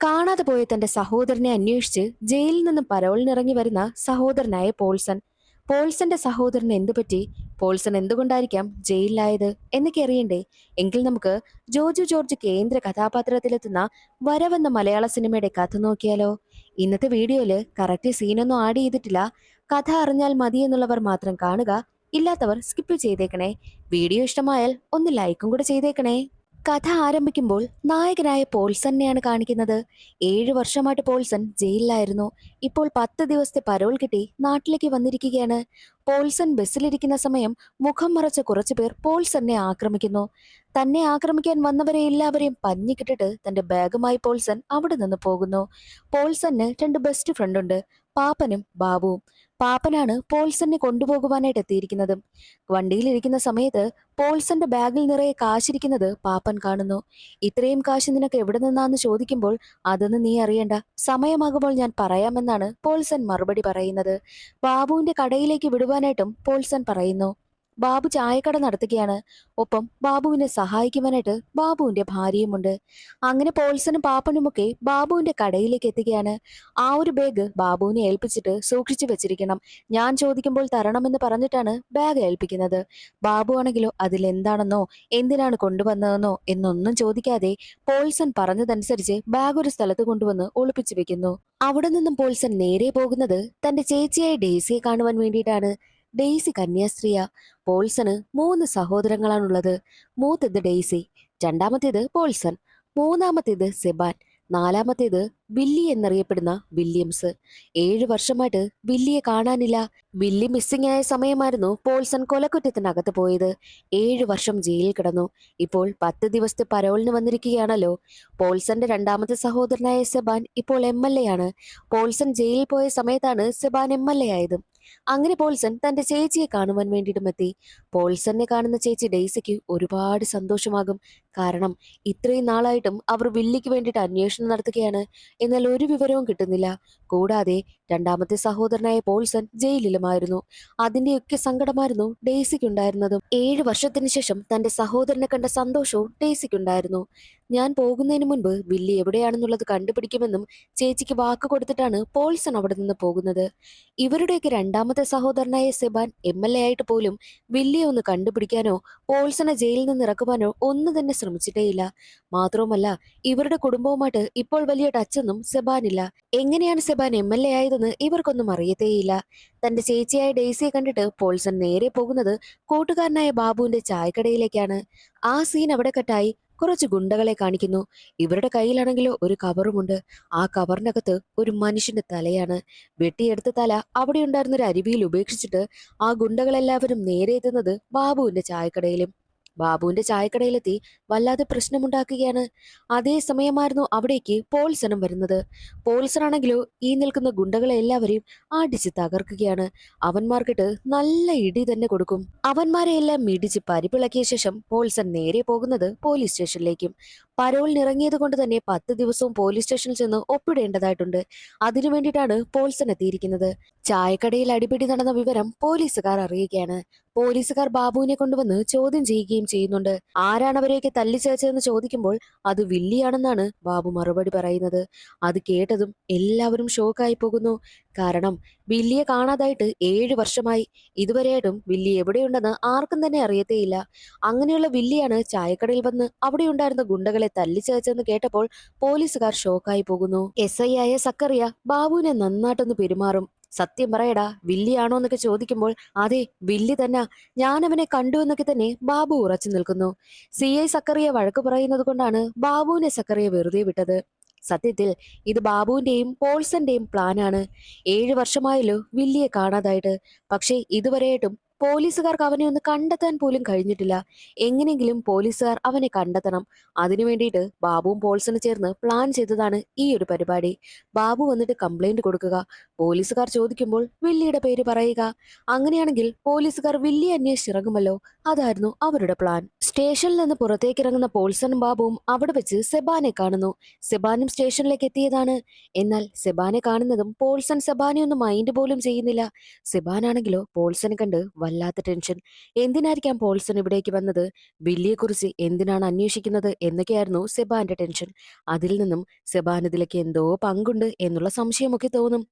കാണാതെ പോയ തന്റെ സഹോദരനെ അന്വേഷിച്ച് ജയിലിൽ നിന്നും പരോളിനിറങ്ങി വരുന്ന സഹോദരനായ പോൾസൺ. പോൾസന്റെ സഹോദരന് എന്തുപറ്റി? പോൾസൺ എന്തുകൊണ്ടായിരിക്കാം ജയിലിലായത് എന്നൊക്കെ അറിയണ്ടേ? എങ്കിൽ നമുക്ക് ജോജു ജോർജ് കേന്ദ്ര കഥാപാത്രത്തിലെത്തുന്ന വരവെന്ന മലയാള സിനിമയുടെ കഥ നോക്കിയാലോ? ഇന്നത്തെ വീഡിയോയില് കറക്റ്റ് സീനൊന്നും ആഡ് ചെയ്തിട്ടില്ല. കഥ അറിഞ്ഞാൽ മതി എന്നുള്ളവർ മാത്രം കാണുക, ഇല്ലാത്തവർ സ്കിപ്പ് ചെയ്തേക്കണേ. വീഡിയോ ഇഷ്ടമായാൽ ഒന്ന് ലൈക്കും കൂടെ ചെയ്തേക്കണേ. കഥ ആരംഭിക്കുമ്പോൾ നായകനായ പോൾസനെയാണ് കാണിക്കുന്നത്. 7 വർഷമായിട്ട് പോൾസൺ ജയിലിലായിരുന്നു. ഇപ്പോൾ 10 ദിവസത്തെ പരോൾ കിട്ടി നാട്ടിലേക്ക് വന്നിരിക്കുകയാണ്. പോൾസൺ ബസ്സിലിരിക്കുന്ന സമയം മുഖം മറച്ച കുറച്ചുപേർ പോൾസനെ ആക്രമിക്കുന്നു. തന്നെ ആക്രമിക്കാൻ വന്നവരെ എല്ലാവരെയും പഞ്ഞിക്കിട്ടിട്ട് തന്റെ ബാഗുമായി പോൾസൺ അവിടെ നിന്ന് പോകുന്നു. പോൾസന് 2 ബെസ്റ്റ് ഫ്രണ്ടുണ്ട്, പാപ്പനും ബാബുവും. പാപ്പനാണ് പോൾസനെ കൊണ്ടുപോകുവാനായിട്ട് എത്തിയിരിക്കുന്നത്. വണ്ടിയിലിരിക്കുന്ന സമയത്ത് പോൾസന്റെ ബാഗിൽ നിറയെ കാശിരിക്കുന്നത് പാപ്പൻ കാണുന്നു. ഇത്രയും കാശ് നിനക്ക് എവിടെ നിന്നാന്ന് ചോദിക്കുമ്പോൾ അതൊന്നും നീ അറിയണ്ട, സമയമാകുമ്പോൾ ഞാൻ പറയാമെന്നാണ് പോൾസൺ മറുപടി പറയുന്നത്. ബാബുവിന്റെ കടയിലേക്ക് വിടുവാനായിട്ടും പോൾസൺ പറയുന്നു. ബാബു ചായക്കട നടത്തുകയാണ്. ഒപ്പം ബാബുവിനെ സഹായിക്കുവാനായിട്ട് ബാബുവിന്റെ ഭാര്യയുമുണ്ട്. അങ്ങനെ പോൾസനും പാപ്പനുമൊക്കെ ബാബുവിന്റെ കടയിലേക്ക് എത്തുകയാണ്. ആ ഒരു ബാഗ് ബാബുവിനെ ഏൽപ്പിച്ചിട്ട് സൂക്ഷിച്ചു വെച്ചിരിക്കണം, ഞാൻ ചോദിക്കുമ്പോൾ തരണമെന്ന് പറഞ്ഞിട്ടാണ് ബാഗ് ഏൽപ്പിക്കുന്നത്. ബാബു ആണെങ്കിലോ അതിലെന്താണെന്നോ എന്തിനാണ് കൊണ്ടുവന്നതെന്നോ എന്നൊന്നും ചോദിക്കാതെ പോൾസൺ പറഞ്ഞതനുസരിച്ച് ബാഗ് ഒരു സ്ഥലത്ത് കൊണ്ടുവന്ന് ഒളിപ്പിച്ചു വെക്കുന്നു. അവിടെ നിന്നും പോൾസൺ നേരെ പോകുന്നത് തന്റെ ചേച്ചിയായ ഡെയ്സിയെ കാണുവാൻ വേണ്ടിയിട്ടാണ്. ഡെയ്സി കന്യാസ്ത്രീയ. പോൾസന് 3 സഹോദരങ്ങളാണുള്ളത്. മൂത്തത് ഡെയ്സി, രണ്ടാമത്തേത് പോൾസൺ, മൂന്നാമത്തേത് സെബാൻ, നാലാമത്തേത് വില്ലി എന്നറിയപ്പെടുന്ന വില്യംസ്. 7 വർഷമായിട്ട് വില്ലിയെ കാണാനില്ല. വില്ലി മിസ്സിംഗ് ആയ സമയമായിരുന്നു പോൾസൺ കൊലക്കുറ്റത്തിനകത്ത് പോയത്. 7 വർഷം ജയിലിൽ കിടന്നു. ഇപ്പോൾ 10 ദിവസത്തെ പരോളിന് വന്നിരിക്കുകയാണല്ലോ. പോൾസന്റെ രണ്ടാമത്തെ സഹോദരനായ സെബാൻ ഇപ്പോൾ MLA ആണ്. പോൾസൺ ജയിലിൽ പോയ സമയത്താണ് സെബാൻ MLA ആയത്. അങ്ങനെ പോൾസൺ തന്റെ ചേച്ചിയെ കാണുവാൻ വേണ്ടിയിട്ടും എത്തി. പോൾസനെ കാണുന്ന ചേച്ചി ഡെയ്സിക്ക് ഒരുപാട് സന്തോഷമാകും. കാരണം ഇത്രയും നാളായിട്ടും അവർ വില്ലിക്ക് വേണ്ടിയിട്ട് അന്വേഷണം നടത്തുകയാണ്. എന്നാൽ ഒരു വിവരവും കിട്ടുന്നില്ല. കൂടാതെ രണ്ടാമത്തെ സഹോദരനായ പോൾസൺ ജയിലിലുമായിരുന്നു. അതിന്റെയൊക്കെ സങ്കടമായിരുന്നു ഡെയ്സിക്കുണ്ടായിരുന്നതും. 7 വർഷത്തിന് ശേഷം തന്റെ സഹോദരനെ കണ്ട സന്തോഷവും ഡെയ്സിക്കുണ്ടായിരുന്നു. ഞാൻ പോകുന്നതിന് മുൻപ് വില്ലി എവിടെയാണെന്നുള്ളത് കണ്ടുപിടിക്കുമെന്നും ചേച്ചിക്ക് വാക്ക് കൊടുത്തിട്ടാണ് പോൾസൺ അവിടെ നിന്ന് പോകുന്നത്. ഇവരുടെയൊക്കെ രണ്ടാമത്തെ സഹോദരനായ സെബാൻ MLA ആയിട്ട് പോലും വില്ലിയെ ഒന്ന് കണ്ടുപിടിക്കാനോ പോൾസനെ ജയിലിൽ നിന്ന് ഇറക്കുവാനോ ഒന്നും തന്നെ ശ്രമിച്ചിട്ടേയില്ല. മാത്രവുമല്ല, ഇവരുടെ കുടുംബവുമായിട്ട് ഇപ്പോൾ വലിയ ടച്ചൊന്നും സെബാനില്ല. എങ്ങനെയാണ് സെബാൻ MLA ആയതെന്ന് ഇവർക്കൊന്നും അറിയത്തേയില്ല. തന്റെ ചേച്ചിയായ ഡെയ്സിയെ കണ്ടിട്ട് പോൾസൺ നേരെ പോകുന്നത് കൂട്ടുകാരനായ ബാബുവിന്റെ ചായക്കടയിലേക്കാണ്. ആ സീൻ അവിടെ കട്ടായി കുറച്ച് ഗുണ്ടകളെ കാണിക്കുന്നു. ഇവരുടെ കയ്യിലാണെങ്കിലോ ഒരു കവറുമുണ്ട്. ആ കവറിനകത്ത് ഒരു മനുഷ്യന്റെ തലയാണ്. വെട്ടിയെടുത്ത തല അവിടെ ഉണ്ടായിരുന്ന ഒരു അരുവിയിൽ ഉപേക്ഷിച്ചിട്ട് ആ ഗുണ്ടകളെല്ലാവരും നേരെ എത്തുന്നത് ബാബുവിന്റെ ചായക്കടയിലും. ബാബുവിന്റെ ചായക്കടയിലെത്തി വല്ലാതെ പ്രശ്നമുണ്ടാക്കുകയാണ്. അതേ സമയമായിരുന്നു അവിടേക്ക് പോൾസണും വരുന്നത്. പോൾസൺ ആണെങ്കിലോ ഈ നിൽക്കുന്ന ഗുണ്ടകളെ എല്ലാവരെയും അടിച്ച് തകർക്കുകയാണ്. അവന്മാർക്കിട്ട് നല്ല ഇടി തന്നെ കൊടുക്കും. അവന്മാരെ എല്ലാം ഇടിച്ച് പരിപ്പിളക്കിയ ശേഷം പോൾസൺ നേരെ പോകുന്നത് പോലീസ് സ്റ്റേഷനിലേക്കും. പരോളിനിറങ്ങിയത് കൊണ്ട് തന്നെ 10 ദിവസവും പോലീസ് സ്റ്റേഷനിൽ ചെന്ന് ഒപ്പിടേണ്ടതായിട്ടുണ്ട്. അതിനു വേണ്ടിയിട്ടാണ് പോൾസൺ എത്തിയിരിക്കുന്നത്. ചായക്കടയിൽ അടിപിടി നടന്ന വിവരം പോലീസുകാർ അറിയുകയാണ്. പോലീസുകാർ ബാബുവിനെ കൊണ്ടുവന്ന് ചോദ്യം ചെയ്യുകയും ചെയ്യുന്നുണ്ട്. ആരാണ് അവരെയൊക്കെ തല്ലിച്ചേച്ചതെന്ന് ചോദിക്കുമ്പോൾ അത് വില്ലിയാണെന്നാണ് ബാബു മറുപടി പറയുന്നത്. അത് കേട്ടതും എല്ലാവരും ഷോക്കായി പോകുന്നു. കാരണം വില്ലിയെ കാണാതായിട്ട് 7 വർഷമായി. ഇതുവരെയായിട്ടും വില്ലി എവിടെയുണ്ടെന്ന് ആർക്കും തന്നെ അറിയത്തേയില്ല. അങ്ങനെയുള്ള വില്ലിയാണ് ചായക്കടയിൽ വന്ന് അവിടെ ഉണ്ടായിരുന്ന ഗുണ്ടകളെ തല്ലിച്ചേച്ചെന്ന് കേട്ടപ്പോൾ പോലീസുകാർ ഷോക്കായി പോകുന്നു. SI ആയ സക്കറിയ ബാബുവിനെ നന്നായിട്ടൊന്ന് പെരുമാറും. സത്യം പറയടാ, വില്ലിയാണോ എന്നൊക്കെ ചോദിക്കുമ്പോൾ അതെ വില്ലി തന്നെ, ഞാൻ അവനെ കണ്ടു എന്നൊക്കെ തന്നെ ബാബു ഉറച്ചു നിൽക്കുന്നു. CI സക്കറിയ വഴക്ക് പറയുന്നത് കൊണ്ടാണ് ബാബുവിനെ സക്കറിയ വെറുതെ വിട്ടത്. സത്യത്തിൽ ഇത് ബാബുവിന്റെയും പോൾസന്റെയും പ്ലാനാണ്. 7 വർഷമായല്ലോ വില്ലിയെ കാണാതായിട്ട്. പക്ഷേ ഇതുവരെയായിട്ടും പോലീസുകാർക്ക് അവനെ ഒന്ന് കണ്ടെത്താൻ പോലും കഴിഞ്ഞിട്ടില്ല. എങ്ങനെയെങ്കിലും പോലീസുകാർ അവനെ കണ്ടെത്തണം. അതിനു വേണ്ടിയിട്ട് ബാബുവും പോൾസണും ചേർന്ന് പ്ലാൻ ചെയ്തതാണ് ഈ ഒരു പരിപാടി. ബാബു വന്നിട്ട് കംപ്ലൈന്റ് കൊടുക്കുക, പോലീസുകാർ ചോദിക്കുമ്പോൾ വില്ലിയുടെ പേര് പറയുക. അങ്ങനെയാണെങ്കിൽ പോലീസുകാർ വില്ലിയെ അന്വേഷിച്ചിറങ്ങുമല്ലോ. അതായിരുന്നു അവരുടെ പ്ലാൻ. സ്റ്റേഷനിൽ നിന്ന് പുറത്തേക്കിറങ്ങുന്ന പോൾസണും ബാബുവും അവിടെ വെച്ച് സെബാനെ കാണുന്നു. സെബാനും സ്റ്റേഷനിലേക്ക് എത്തിയതാണ്. എന്നാൽ സെബാനെ കാണുന്നതും പോൾസൺ സെബാനെ ഒന്നും മൈൻഡ് പോലും ചെയ്യുന്നില്ല. സെബാനാണെങ്കിലോ പോൾസനെ കണ്ട് വല്ലാത്ത ടെൻഷൻ. എന്തിനായിരിക്കാം പോൾസൺ ഇവിടേക്ക് വന്നത്? വില്ലിയെക്കുറിച്ച് എന്തിനാണ് അന്വേഷിക്കുന്നത് എന്നൊക്കെയായിരുന്നു സെബാന്റെ ടെൻഷൻ. അതിൽ നിന്നും സെബാൻ ഇതിലേക്ക് എന്തോ പങ്കുണ്ട് എന്നുള്ള സംശയമൊക്കെ തോന്നും.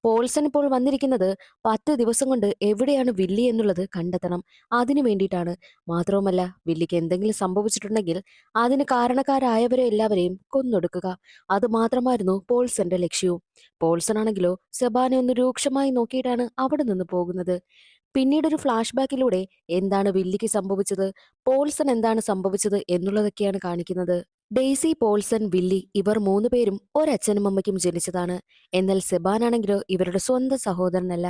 പോൾസൺ ഇപ്പോൾ വന്നിരിക്കുന്നത് 10 ദിവസം കൊണ്ട് എവിടെയാണ് വില്ലി എന്നുള്ളത് കണ്ടെത്തണം. അതിനു വേണ്ടിയിട്ടാണ്. മാത്രവുമല്ല, വില്ലിക്ക് എന്തെങ്കിലും സംഭവിച്ചിട്ടുണ്ടെങ്കിൽ അതിന് കാരണക്കാരായവരെ എല്ലാവരെയും കൊന്നൊടുക്കുക. അത് മാത്രമായിരുന്നു പോൾസന്റെ ലക്ഷ്യവും. പോൾസൺ ആണെങ്കിലോ സെബാനെ ഒന്ന് രൂക്ഷമായി നോക്കിയിട്ടാണ് അവിടെ നിന്ന് പോകുന്നത്. പിന്നീടൊരു ഫ്ലാഷ് ബാക്കിലൂടെ എന്താണ് വില്ലിക്ക് സംഭവിച്ചത്, പോൾസൺ എന്താണ് സംഭവിച്ചത് എന്നുള്ളതൊക്കെയാണ് കാണിക്കുന്നത്. ഡെയ്സി, പോൾസൺ, വില്ലി ഇവർ 3 പേരും ഒരച്ഛനും അമ്മയ്ക്കും ജനിച്ചതാണ്. എന്നാൽ സെബാൻ ആണെങ്കിലോ ഇവരുടെ സ്വന്തം സഹോദരനല്ല.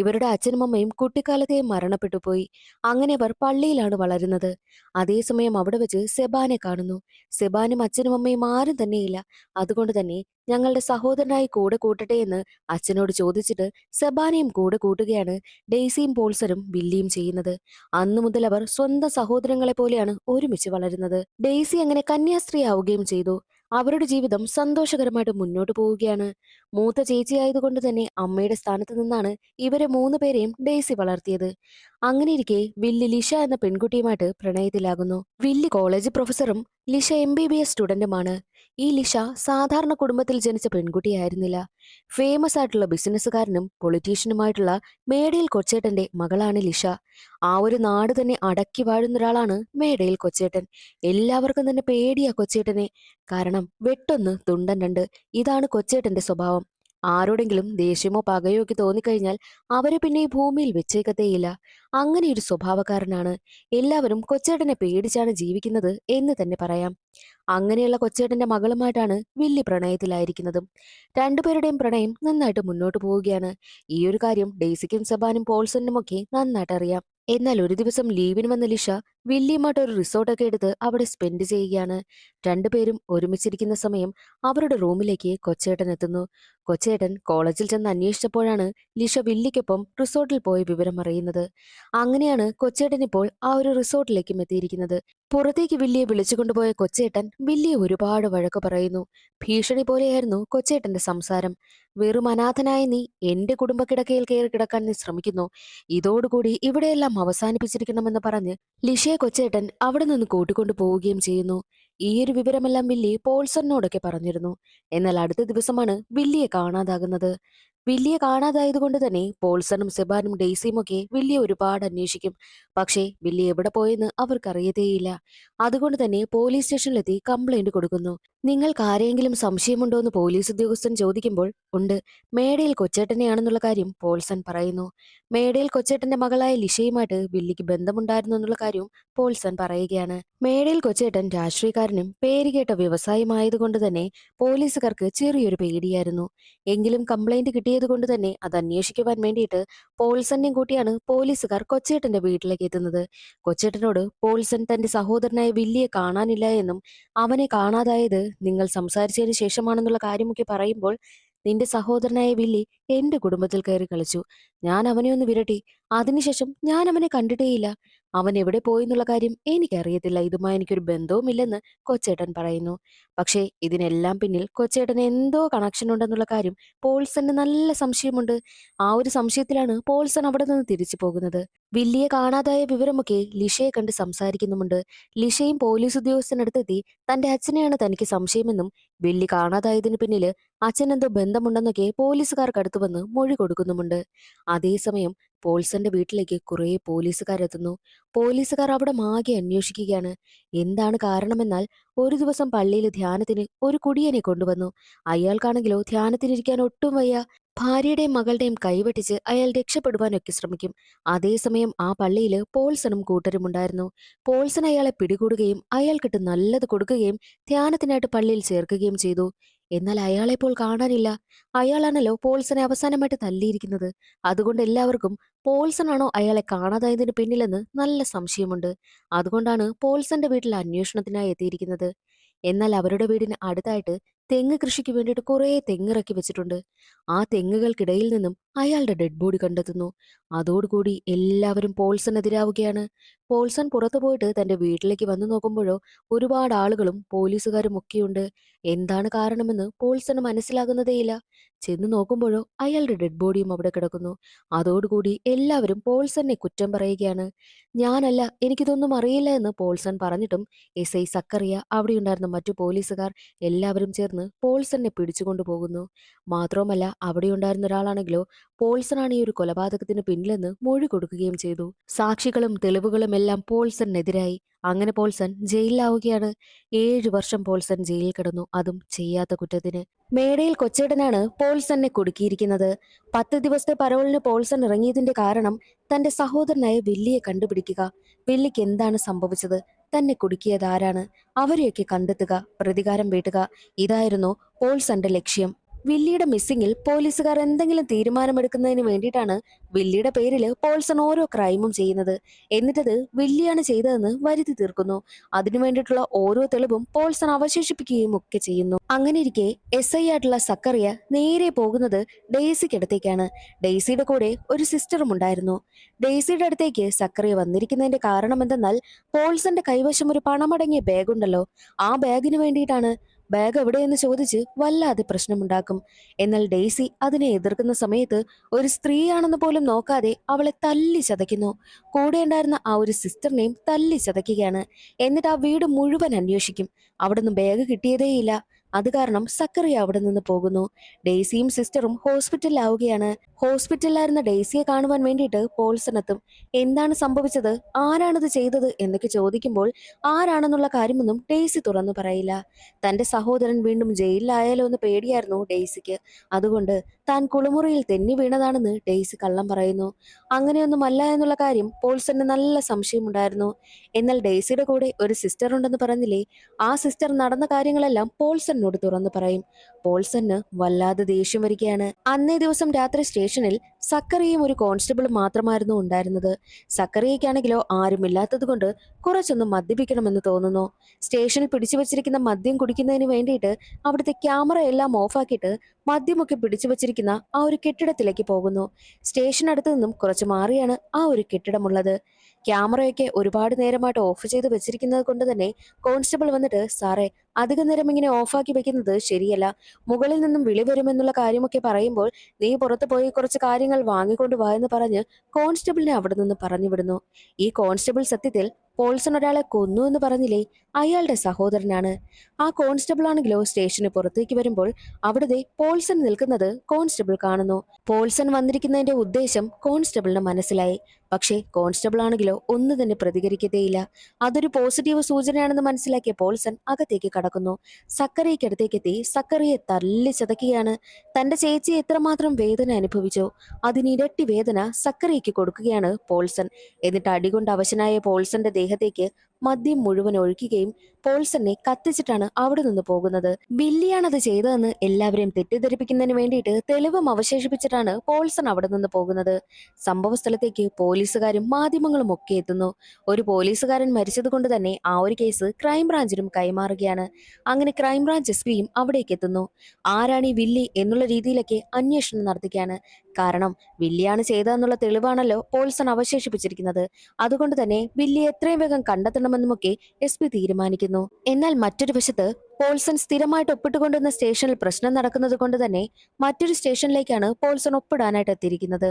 ഇവരുടെ അച്ഛനും അമ്മയും കുട്ടിക്കാലത്തെ മരണപ്പെട്ടു പോയി. അങ്ങനെ അവർ പള്ളിയിലാണ് വളരുന്നത്. അതേസമയം അവിടെ വെച്ച് സെബാനെ കാണുന്നു. സെബാനും അച്ഛനും അമ്മയും ആരും തന്നെയില്ല. അതുകൊണ്ട് തന്നെ ഞങ്ങളുടെ സഹോദരനായി കൂടെ കൂട്ടട്ടെ എന്ന് അച്ഛനോട് ചോദിച്ചിട്ട് സെബാനെയും കൂടെ കൂട്ടുകയാണ് ഡെയ്സിയും പോൾസനും വില്ലിയും ചെയ്യുന്നത്. അന്നു മുതൽ അവർ സ്വന്തം സഹോദരങ്ങളെ പോലെയാണ് ഒരുമിച്ച് വളരുന്നത്. ഡെയ്സി അങ്ങനെ കന്യാസ്ത്രീയാവുകയും ചെയ്തു. അവരുടെ ജീവിതം സന്തോഷകരമായിട്ട് മുന്നോട്ട് പോവുകയാണ്. മൂത്ത ചേച്ചിയായതുകൊണ്ട് തന്നെ അമ്മയുടെ സ്ഥാനത്ത് നിന്നാണ് ഇവരെ 3 പേരെയും ഡെയ്സി വളർത്തിയത്. അങ്ങനെയിരിക്കെ വില്ലി ലിഷ എന്ന പെൺകുട്ടിയുമായിട്ട് പ്രണയത്തിലാകുന്നു. വില്ലി കോളേജ് പ്രൊഫസറും ലിഷ MBBS സ്റ്റുഡന്റുമാണ്. ഈ ലിഷ സാധാരണ കുടുംബത്തിൽ ജനിച്ച പെൺകുട്ടിയായിരുന്നില്ല. ഫേമസ് ആയിട്ടുള്ള ബിസിനസ്സുകാരനും പൊളിറ്റീഷ്യനുമായിട്ടുള്ള മേടയിൽ കൊച്ചേട്ടന്റെ മകളാണ് ലിഷ. ആ ഒരു നാട് തന്നെ അടക്കി വാഴുന്ന ഒരാളാണ് മേടയിൽ കൊച്ചേട്ടൻ. എല്ലാവർക്കും തന്നെ പേടിയാ കൊച്ചേട്ടനെ. കാരണം വെട്ടൊന്ന് തുണ്ടൻ രണ്ട്. ഇതാണ് കൊച്ചേട്ടന്റെ സ്വഭാവം. ആരോടെങ്കിലും ദേഷ്യമോ പകയോ ഒക്കെ തോന്നിക്കഴിഞ്ഞാൽ അവരെ പിന്നെ ഈ ഭൂമിയിൽ വെച്ചേക്കത്തേയില്ല. അങ്ങനെ ഒരു സ്വഭാവക്കാരനാണ്. എല്ലാവരും കൊച്ചേട്ടനെ പേടിച്ചാണ് ജീവിക്കുന്നത് എന്ന് തന്നെ പറയാം. അങ്ങനെയുള്ള കൊച്ചേട്ടന്റെ മകളുമായിട്ടാണ് വില്ലി പ്രണയത്തിലായിരിക്കുന്നതും. രണ്ടുപേരുടെയും പ്രണയം നന്നായിട്ട് മുന്നോട്ട് പോവുകയാണ്. ഈ ഒരു കാര്യം ഡെയ്സിക്കും സെബാനും പോൾസണിനും ഒക്കെ നന്നായിട്ട് അറിയാം. എന്നാൽ ഒരു ദിവസം ലീവിന് വന്ന ലിഷ വില്ലിയുമായിട്ട് ഒരു റിസോർട്ടൊക്കെ എടുത്ത് അവിടെ സ്പെൻഡ് ചെയ്യുകയാണ്. രണ്ടുപേരും ഒരുമിച്ചിരിക്കുന്ന സമയം അവരുടെ റൂമിലേക്ക് കൊച്ചേട്ടൻ എത്തുന്നു. കൊച്ചേട്ടൻ കോളേജിൽ ചെന്ന് അന്വേഷിച്ചപ്പോഴാണ് ലിഷ വില്ലിക്കൊപ്പം റിസോർട്ടിൽ പോയ വിവരം അറിയുന്നത്. അങ്ങനെയാണ് കൊച്ചേട്ടൻ ഇപ്പോൾ ആ ഒരു റിസോർട്ടിലേക്കും എത്തിയിരിക്കുന്നത്. പുറത്തേക്ക് വില്ലിയെ വിളിച്ചുകൊണ്ടുപോയ കൊച്ചേട്ടൻ വില്ലിയെ ഒരുപാട് വഴക്ക് പറയുന്നു. ഭീഷണി പോലെയായിരുന്നു കൊച്ചേട്ടന്റെ സംസാരം. വെറും അനാഥനായ നീ എന്റെ കുടുംബക്കിടക്കയിൽ കയറി കിടക്കാൻ നീ ശ്രമിക്കുന്നു. ഇതോടുകൂടി ഇവിടെയെല്ലാം അവസാനിപ്പിച്ചിരിക്കണമെന്ന് പറഞ്ഞ് ലിഷയെ കൊച്ചേട്ടൻ അവിടെ നിന്ന് കൂട്ടിക്കൊണ്ടു പോവുകയും ചെയ്യുന്നു. ഈ ഒരു വിവരമെല്ലാം വില്ലി പോൾസണിനോടൊക്കെ പറഞ്ഞിരുന്നു. എന്നാൽ അടുത്ത ദിവസമാണ് വില്ലിയെ കാണാതാകുന്നത്. വില്ലിയെ കാണാതായതുകൊണ്ട് തന്നെ പോൾസണും സെബാനും ഡെയ്സിയും ഒക്കെ വില്ലിയെ ഒരുപാട് അന്വേഷിക്കും. പക്ഷേ വില്ലി എവിടെ പോയെന്ന് അവർക്കറിയതേയില്ല. അതുകൊണ്ട് തന്നെ പോലീസ് സ്റ്റേഷനിലെത്തി കംപ്ലൈന്റ് കൊടുക്കുന്നു. നിങ്ങൾക്ക് ആരെങ്കിലും സംശയമുണ്ടോ എന്ന് പോലീസ് ഉദ്യോഗസ്ഥൻ ചോദിക്കുമ്പോൾ ഉണ്ട്, മേടയിൽ കൊച്ചേട്ടനെയാണെന്നുള്ള കാര്യം പോൾസൺ പറയുന്നു. മേടയിൽ കൊച്ചേട്ടന്റെ മകളായ ലിഷയുമായിട്ട് വില്ലിക്ക് ബന്ധമുണ്ടായിരുന്നു എന്നുള്ള കാര്യവും പോൾസൺ പറയുകയാണ്. മേടയിൽ കൊച്ചേട്ടൻ രാഷ്ട്രീയക്കാരനും പേരുകേട്ട വ്യവസായമായതുകൊണ്ട് തന്നെ പോലീസുകാർക്ക് ചെറിയൊരു പേടിയായിരുന്നു. എങ്കിലും കംപ്ലൈന്റ് കിട്ടിയതുകൊണ്ട് തന്നെ അത് അന്വേഷിക്കുവാൻ വേണ്ടിയിട്ട് പോൾസണിനെയും കൂട്ടിയാണ് പോലീസുകാർ കൊച്ചേട്ടന്റെ വീട്ടിലേക്ക് എത്തുന്നത്. കൊച്ചേട്ടനോട് പോൾസൺ തന്റെ സഹോദരനായ വില്ലിയെ കാണാനില്ല എന്നും അവനെ കാണാതായത് നിങ്ങൾ സംസാരിച്ചതിന് ശേഷമാണെന്നുള്ള കാര്യമൊക്കെ പറയുമ്പോൾ, നിന്റെ സഹോദരനായ വില്ലി എന്റെ കുടുംബത്തിൽ കയറി കളിച്ചു. ഞാൻ അവനെ ഒന്ന് വിരട്ടി. അതിനുശേഷം ഞാൻ അവനെ കണ്ടിട്ടേയില്ല. അവൻ എവിടെ പോയെന്നുള്ള കാര്യം എനിക്കറിയത്തില്ല. ഇതുമായി എനിക്കൊരു ബന്ധവുമില്ലെന്ന് കൊച്ചേട്ടൻ പറയുന്നു. പക്ഷേ ഇതിനെല്ലാം പിന്നിൽ കൊച്ചേട്ടന് എന്തോ കണക്ഷൻ ഉണ്ടെന്നുള്ള കാര്യം പോൾസന് നല്ല സംശയമുണ്ട്. ആ ഒരു സംശയത്തിലാണ് പോൾസൺ അവിടെ നിന്ന് തിരിച്ചു പോകുന്നത്. വില്ലിയെ കാണാതായ വിവരമൊക്കെ ലിഷയെ കണ്ട് സംസാരിക്കുന്നുമുണ്ട്. ലിഷയും പോലീസ് ഉദ്യോഗസ്ഥനടുത്തെത്തി തന്റെ അച്ഛനെയാണ് തനിക്ക് സംശയമെന്നും വില്ലി കാണാതായതിനു പിന്നില് അച്ഛനെന്തോ ബന്ധമുണ്ടെന്നൊക്കെ പോലീസുകാർക്കടുത്തു വന്ന് മൊഴി കൊടുക്കുന്നുമുണ്ട്. അതേസമയം പോൾസന്റെ വീട്ടിലേക്ക് കുറെ പോലീസുകാരെത്തുന്നു. പോലീസുകാർ അവിടെ ആകെ അന്വേഷിക്കുകയാണ്. എന്താണ് കാരണമെന്നാൽ, ഒരു ദിവസം പള്ളിയിൽ ധ്യാനത്തിന് ഒരു കുടിയനെ കൊണ്ടുവന്നു. അയാൾക്കാണെങ്കിലോ ധ്യാനത്തിനിരിക്കാൻ ഒട്ടും വയ്യ. ഭാര്യയുടെയും മകളുടെയും കൈവെട്ടിച്ച് അയാൾ രക്ഷപ്പെടുവാനൊക്കെ ശ്രമിക്കും. അതേസമയം ആ പള്ളിയിൽ പോൾസണും കൂട്ടരും ഉണ്ടായിരുന്നു. പോൾസൺ അയാളെ പിടികൂടുകയും അയാൾക്കിട്ട് നല്ലത് കൊടുക്കുകയും ധ്യാനത്തിനായിട്ട് പള്ളിയിൽ ചേർക്കുകയും ചെയ്തു. എന്നാൽ അയാളെപ്പോൾ കാണാനില്ല. അയാളാണല്ലോ പോൾസനെ അവസാനമായിട്ട് തല്ലിയിരിക്കുന്നത്. അതുകൊണ്ട് എല്ലാവർക്കും പോൾസൺ ആണോ അയാളെ കാണാതായതിന് പിന്നിലെന്ന് നല്ല സംശയമുണ്ട്. അതുകൊണ്ടാണ് പോൾസന്റെ വീട്ടിൽ അന്വേഷണത്തിനായി എത്തിയിരിക്കുന്നത്. എന്നാൽ അവരുടെ വീടിന് അടുത്തായിട്ട് തെങ്ങ് കൃഷിക്ക് വേണ്ടിയിട്ട് കുറേ തെങ്ങിറക്കി വെച്ചിട്ടുണ്ട്. ആ തെങ്ങുകൾക്കിടയിൽ നിന്നും അയാളുടെ ഡെഡ് ബോഡി കണ്ടെത്തുന്നു. അതോടുകൂടി എല്ലാവരും പോൾസണെതിരാവുകയാണ്. പോൾസൺ പുറത്തു പോയിട്ട് തന്റെ വീട്ടിലേക്ക് വന്നു നോക്കുമ്പോഴോ ഒരുപാട് ആളുകളും പോലീസുകാരും ഒക്കെയുണ്ട്. എന്താണ് കാരണമെന്ന് പോൾസണ് മനസ്സിലാകുന്നതേയില്ല. ചെന്ന് നോക്കുമ്പോഴോ അയാളുടെ ഡെഡ് ബോഡിയും അവിടെ കിടക്കുന്നു. അതോടുകൂടി എല്ലാവരും പോൾസനെ കുറ്റം പറയുകയാണ്. ഞാനല്ല, എനിക്കിതൊന്നും അറിയില്ല എന്ന് പോൾസൺ പറഞ്ഞിട്ടും SI സക്കറിയ, അവിടെയുണ്ടായിരുന്ന മറ്റു പോലീസുകാർ എല്ലാവരും ചേർന്ന് പോൾസനെ പിടിച്ചുകൊണ്ടു പോകുന്നു. മാത്രവുമല്ല അവിടെയുണ്ടായിരുന്ന ഒരാളാണെങ്കിലോ പോൾസണാണ് ഈ ഒരു കൊലപാതകത്തിന് പിന്നിലെന്ന് മൊഴി കൊടുക്കുകയും ചെയ്തു. സാക്ഷികളും തെളിവുകളും എല്ലാം പോൾസണിനെതിരായി. അങ്ങനെ പോൾസൺ ജയിലിലാവുകയാണ്. 7 വർഷം പോൾസൺ ജയിലിൽ കിടന്നു, അതും ചെയ്യാത്ത കുറ്റത്തിന്. മേടയിൽ കൊച്ചേട്ടനാണ് പോൾസനെ കുടുക്കിയിരിക്കുന്നത്. 10 ദിവസത്തെ പരോളിന് പോൾസൺ ഇറങ്ങിയതിന്റെ കാരണം തന്റെ സഹോദരനായ വില്ലിയെ കണ്ടുപിടിക്കുക. വില്ലിക്ക് എന്താണ് സംഭവിച്ചത്, തന്നെ കുടുക്കിയത് ആരാണ്, അവരെയൊക്കെ കണ്ടെത്തുക, പ്രതികാരം വീട്ടുക. ഇതായിരുന്നു പോൾസന്റെ ലക്ഷ്യം. വില്ലിയുടെ മിസ്സിങ്ങിൽ പോലീസുകാർ എന്തെങ്കിലും തീരുമാനമെടുക്കുന്നതിന് വേണ്ടിയിട്ടാണ് വില്ലിയുടെ പേരിൽ പോൾസൺ ഓരോ ക്രൈമും ചെയ്യുന്നത്. എന്നിട്ടത് വില്ലിയാണ് ചെയ്തതെന്ന് വരുത്തി തീർക്കുന്നു. അതിനു വേണ്ടിയിട്ടുള്ള ഓരോ തെളിവും പോൾസൺ അവശേഷിപ്പിക്കുകയും ഒക്കെ ചെയ്യുന്നു. അങ്ങനെയിരിക്കെ SI ആയിട്ടുള്ള സക്കറിയ നേരെ പോകുന്നത് ഡെയ്സിക്കടുത്തേക്കാണ്. ഡെയ്സിയുടെ കൂടെ ഒരു സിസ്റ്ററും ഉണ്ടായിരുന്നു. ഡെയ്സിയുടെ അടുത്തേക്ക് സക്കറിയ വന്നിരിക്കുന്നതിന്റെ കാരണം എന്തെന്നാൽ പോൾസന്റെ കൈവശം ഒരു പണമടങ്ങിയ ബാഗുണ്ടല്ലോ, ആ ബാഗിന് വേണ്ടിയിട്ടാണ്. ബാഗ് എവിടെയെന്ന് ചോദിച്ച് വല്ലാതെ പ്രശ്നമുണ്ടാക്കും. എന്നാൽ ഡെയ്സി അതിനെ എതിർക്കുന്ന സമയത്ത് ഒരു സ്ത്രീയാണെന്ന് പോലും നോക്കാതെ അവളെ തല്ലി ചതയ്ക്കുന്നു. കൂടെ ഉണ്ടായിരുന്ന ആ ഒരു സിസ്റ്ററിനെയും തല്ലി ചതയ്ക്കുകയാണ്. എന്നിട്ട് ആ വീട് മുഴുവൻ അന്വേഷിക്കും. അവിടുന്ന് ബാഗ് കിട്ടിയതേയില്ല. അത് കാരണം സക്കറിയ അവിടെ നിന്ന് പോകുന്നു. ഡെയ്സിയും സിസ്റ്ററും ഹോസ്പിറ്റലിലാവുകയാണ്. ഹോസ്പിറ്റലിലായിരുന്ന ഡെയ്സിയെ കാണുവാൻ വേണ്ടിയിട്ട് പോൾസൺ എത്തും. എന്താണ് സംഭവിച്ചത്, ആരാണിത് ചെയ്തത് എന്നൊക്കെ ചോദിക്കുമ്പോൾ ആരാണെന്നുള്ള കാര്യമൊന്നും ഡെയ്സി തുറന്നു പറയില്ല. തന്റെ സഹോദരൻ വീണ്ടും ജയിലിലായാലോ എന്ന് പേടിയായിരുന്നു ഡെയ്സിക്ക്. അതുകൊണ്ട് താൻ കുളിമുറിയിൽ തെന്നി വീണതാണെന്ന് ഡെയ്സി കള്ളം പറയുന്നു. അങ്ങനെയൊന്നുമല്ല എന്നുള്ള കാര്യം പോൾസന് നല്ല സംശയമുണ്ടായിരുന്നു. എന്നാൽ ഡെയ്സിയുടെ കൂടെ ഒരു സിസ്റ്റർ ഉണ്ടെന്ന് പറഞ്ഞില്ലേ, ആ സിസ്റ്റർ നടന്ന കാര്യങ്ങളെല്ലാം പോൾസണിനോട് തുറന്നു പറയും. പോൾസന് വല്ലാതെ ദേഷ്യം വരികയാണ്. അന്നേ ദിവസം രാത്രി സ്റ്റേഷനിൽ സക്കറിയും ഒരു കോൺസ്റ്റബിളും മാത്രമായിരുന്നു ഉണ്ടായിരുന്നത്. സക്കറിയയ്ക്കാണെങ്കിലോ ആരുമില്ലാത്തത് കൊണ്ട് കുറച്ചൊന്ന് മദ്യപിക്കണമെന്ന് തോന്നുന്നു. സ്റ്റേഷനിൽ പിടിച്ചു വെച്ചിരിക്കുന്ന മദ്യം കുടിക്കുന്നതിന് വേണ്ടിയിട്ട് അവിടുത്തെ ക്യാമറ എല്ലാം ഓഫാക്കിയിട്ട് മദ്യമൊക്കെ പിടിച്ചു വെച്ചിരിക്കുന്ന ആ ഒരു കെട്ടിടത്തിലേക്ക് പോകുന്നു. സ്റ്റേഷനടുത്ത് നിന്നും കുറച്ച് മാറിയാണ് ആ ഒരു കെട്ടിടമുള്ളത്. ക്യാമറയൊക്കെ ഒരുപാട് നേരമായിട്ട് ഓഫ് ചെയ്ത് വെച്ചിരിക്കുന്നത് കൊണ്ട് തന്നെ കോൺസ്റ്റബിൾ വന്നിട്ട്, സാറേ, അധിക നേരം ഇങ്ങനെ ഓഫാക്കി വെക്കുന്നത് ശരിയല്ല, മുകളിൽ നിന്നും വിളി വരുമെന്നുള്ള കാര്യമൊക്കെ പറയുമ്പോൾ നീ പുറത്തു പോയി കുറച്ച് കാര്യങ്ങൾ വാങ്ങിക്കൊണ്ട് വാ എന്ന് പറഞ്ഞ് കോൺസ്റ്റബിളിനെ അവിടെ നിന്ന് പറഞ്ഞു വിടുന്നു. ഈ കോൺസ്റ്റബിൾ സത്യത്തിൽ പോൾസൺ ഒരാളെ കൊന്നു എന്ന് പറഞ്ഞില്ലേ, അയാളുടെ സഹോദരനാണ്. ആ കോൺസ്റ്റബിൾ ആണെങ്കിലോ സ്റ്റേഷന് പുറത്തേക്ക് വരുമ്പോൾ അവിടുത്തെ പോൾസൺ നിൽക്കുന്നത് കോൺസ്റ്റബിൾ കാണുന്നു. പോൾസൺ വന്നിരിക്കുന്നതിന്റെ ഉദ്ദേശം കോൺസ്റ്റബിളിന് മനസ്സിലായി. പക്ഷേ കോൺസ്റ്റബിൾ ആണെങ്കിലോ ഒന്നും തന്നെ പ്രതികരിക്കത്തേയില്ല. അതൊരു പോസിറ്റീവ് സൂചനയാണെന്ന് മനസ്സിലാക്കിയ പോൾസൺ അകത്തേക്ക് കടക്കുന്നു. സക്കറിയയ്ക്കടുത്തേക്കെത്തി സക്കറിയെ തല്ലി ചതക്കുകയാണ്. തന്റെ ചേച്ചി എത്രമാത്രം വേദന അനുഭവിച്ചോ അതിനിരട്ടി വേദന സക്കറിയയ്ക്ക് കൊടുക്കുകയാണ് പോൾസൺ. എന്നിട്ട് അടികൊണ്ട് അവശനായ പോൾസന്റെ ദേഹത്തേക്ക് മദ്യം മുഴുവൻ ഒഴിക്കുകയും പോൾസനെ കത്തിച്ചിട്ടാണ് അവിടെ നിന്ന് പോകുന്നത്. ബില്ലിയാണത് ചെയ്തതെന്ന് എല്ലാവരെയും തെറ്റിദ്ധരിപ്പിക്കുന്നതിന് വേണ്ടിയിട്ട് തെളിവും അവശേഷിപ്പിച്ചിട്ടാണ് പോൾസൺ അവിടെ നിന്ന് പോകുന്നത്. സംഭവ സ്ഥലത്തേക്ക് പോലീസുകാരും മാധ്യമങ്ങളും ഒക്കെ എത്തുന്നു. ഒരു പോലീസുകാരൻ മരിച്ചത് കൊണ്ട് തന്നെ ആ ഒരു കേസ് ക്രൈംബ്രാഞ്ചിനും കൈമാറുകയാണ്. അങ്ങനെ ക്രൈംബ്രാഞ്ച് SPയും അവിടേക്ക് എത്തുന്നു. ആരാണ് ഈ വില്ലി എന്നുള്ള രീതിയിലൊക്കെ അന്വേഷണം നടത്തുകയാണ്. കാരണം വില്ലിയാണ് ചെയ്തതെന്നുള്ള തെളിവാണല്ലോ പോൾസൺ അവശേഷിപ്പിച്ചിരിക്കുന്നത്. അതുകൊണ്ട് തന്നെ വില്ലിയെ എത്രയും വേഗം കണ്ടെത്തണമെന്നുമൊക്കെ SP തീരുമാനിക്കുന്നു. എന്നാൽ മറ്റൊരു വശത്ത് പോൾസൺ സ്ഥിരമായിട്ട് ഒപ്പിട്ടുകൊണ്ടിരുന്ന സ്റ്റേഷനിൽ പ്രശ്നം നടക്കുന്നത് കൊണ്ട് തന്നെ മറ്റൊരു സ്റ്റേഷനിലേക്കാണ് പോൾസൺ ഒപ്പിടാനായിട്ട് എത്തിയിരിക്കുന്നത്.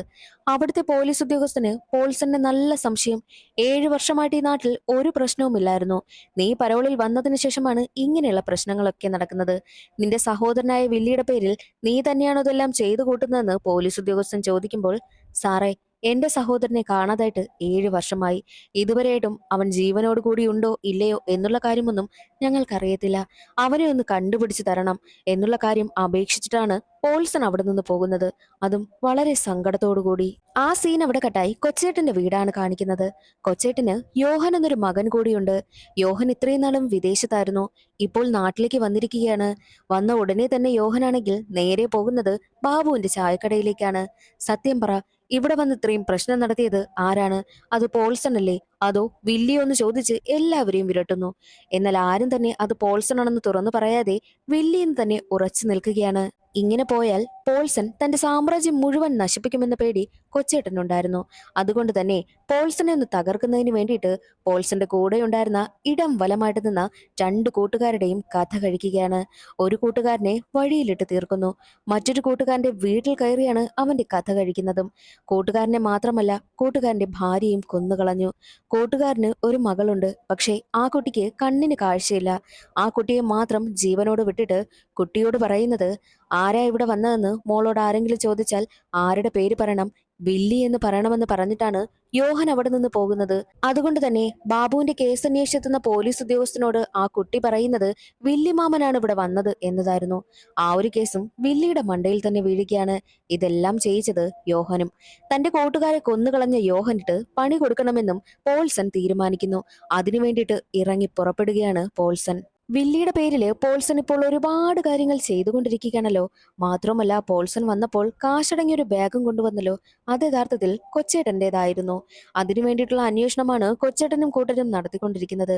അവിടുത്തെ പോലീസ് ഉദ്യോഗസ്ഥന് പോൾസണിന് നല്ല സംശയം. 7 വർഷമായിട്ട് ഈ നാട്ടിൽ ഒരു പ്രശ്നവുമില്ലായിരുന്നു. നീ പരോളിൽ വന്നതിന് ശേഷമാണ് ഇങ്ങനെയുള്ള പ്രശ്നങ്ങളൊക്കെ നടക്കുന്നത്. നിന്റെ സഹോദരനായ വില്ലിയുടെ പേരിൽ നീ തന്നെയാണോ ഇതെല്ലാം ചെയ്തു കൂട്ടുന്നതെന്ന് പോലീസ് ഉദ്യോഗസ്ഥൻ ചോദിക്കുമ്പോൾ, സാറേ, എന്റെ സഹോദരനെ കാണാതായിട്ട് 7 വർഷമായി. ഇതുവരെയായിട്ടും അവൻ ജീവനോട് കൂടി ഉണ്ടോ ഇല്ലയോ എന്നുള്ള കാര്യമൊന്നും ഞങ്ങൾക്കറിയത്തില്ല. അവനെ ഒന്ന് കണ്ടുപിടിച്ചു തരണം എന്നുള്ള കാര്യം അപേക്ഷിച്ചിട്ടാണ് പോൾസൺ അവിടെ നിന്ന് പോകുന്നത്. അതും വളരെ സങ്കടത്തോടുകൂടി. ആ സീൻ അവിടെ കട്ടായി കൊച്ചേട്ടന്റെ വീടാണ് കാണിക്കുന്നത്. കൊച്ചേട്ടന് യോഹൻ എന്നൊരു മകൻ കൂടിയുണ്ട്. യോഹൻ ഇത്രയും നാളും വിദേശത്തായിരുന്നു. ഇപ്പോൾ നാട്ടിലേക്ക് വന്നിരിക്കുകയാണ്. വന്ന ഉടനെ തന്നെ യോഹനാണെങ്കിൽ നേരെ പോകുന്നത് ബാബുവിന്റെ ചായക്കടയിലേക്കാണ്. സത്യം പറ, ഇവിടെ വന്ന് ഇത്രയും പ്രശ്നം നടത്തിയത് ആരാണ്? അത് പോൾസൺ അല്ലേ? അതോ വില്ലിയോ എന്ന് ചോദിച്ച് എല്ലാവരെയും വിരട്ടുന്നു. എന്നാൽ ആരും തന്നെ അത് പോൾസൺ ആണെന്ന് തുറന്നു പറയാതെ വില്ലിയും തന്നെ ഉറച്ചു നിൽക്കുകയാണ്. ഇങ്ങനെ പോയാൽ പോൾസൺ തന്റെ സാമ്രാജ്യം മുഴുവൻ നശിപ്പിക്കുമെന്ന പേടി കൊച്ചേട്ടനുണ്ടായിരുന്നു. അതുകൊണ്ട് തന്നെ പോൾസനെ ഒന്ന് തകർക്കുന്നതിന് വേണ്ടിയിട്ട് പോൾസന്റെ കൂടെയുണ്ടായിരുന്ന ഇടം വലമായിട്ട് നിന്ന രണ്ടു കൂട്ടുകാരുടെയും കഥ കഴിക്കുകയാണ്. ഒരു കൂട്ടുകാരനെ വഴിയിലിട്ട് തീർക്കുന്നു. മറ്റൊരു കൂട്ടുകാരന്റെ വീട്ടിൽ കയറിയാണ് അവന്റെ കഥ കഴിക്കുന്നതും. കൂട്ടുകാരനെ മാത്രമല്ല, കൂട്ടുകാരന്റെ ഭാര്യയും കൊന്നുകളഞ്ഞു. കൂട്ടുകാരന് ഒരു മകളുണ്ട്. പക്ഷേ ആ കുട്ടിക്ക് കണ്ണിന് കാഴ്ചയില്ല. ആ കുട്ടിയെ മാത്രം ജീവനോട് വിട്ടിട്ട് കുട്ടിയോട് പറയുന്നത്, ആരാ ഇവിടെ വന്നതെന്ന് മോളോട് ആരെങ്കിലും ചോദിച്ചാൽ ആരുടെ പേര് പറയണം? വില്ലി എന്ന് പറയണമെന്ന് പറഞ്ഞിട്ടാണ് യോഹൻ അവിടെ നിന്ന് പോകുന്നത്. അതുകൊണ്ട് തന്നെ ബാബുവിന്റെ കേസ് അന്വേഷിച്ചെത്തുന്ന പോലീസ് ഉദ്യോഗസ്ഥനോട് ആ കുട്ടി പറയുന്നത് വില്ലി മാമനാണ് ഇവിടെ വന്നത് എന്നതായിരുന്നു. ആ ഒരു കേസും വില്ലിയുടെ മണ്ടയിൽ തന്നെ വീഴുകയാണ്. ഇതെല്ലാം ചെയ്യിച്ചത് യോഹനും. തന്റെ കൂട്ടുകാരെ കൊന്നുകളഞ്ഞ യോഹനിട്ട് പണി കൊടുക്കണമെന്നും പോൾസൺ തീരുമാനിക്കുന്നു. അതിനു വേണ്ടിയിട്ട് ഇറങ്ങി പുറപ്പെടുകയാണ് പോൾസൺ. വില്ലിയുടെ പേരില് പോൾസൺ ഇപ്പോൾ ഒരുപാട് കാര്യങ്ങൾ ചെയ്തുകൊണ്ടിരിക്കുകയാണല്ലോ. മാത്രമല്ല, പോൾസൺ വന്നപ്പോൾ കാശടങ്ങിയ ഒരു ബാഗും കൊണ്ടുവന്നല്ലോ. അത് യഥാർത്ഥത്തിൽ കൊച്ചേട്ടന്റേതായിരുന്നു. അതിനു വേണ്ടിയിട്ടുള്ള അന്വേഷണമാണ് കൊച്ചേട്ടനും കൂട്ടരും നടത്തിക്കൊണ്ടിരിക്കുന്നത്.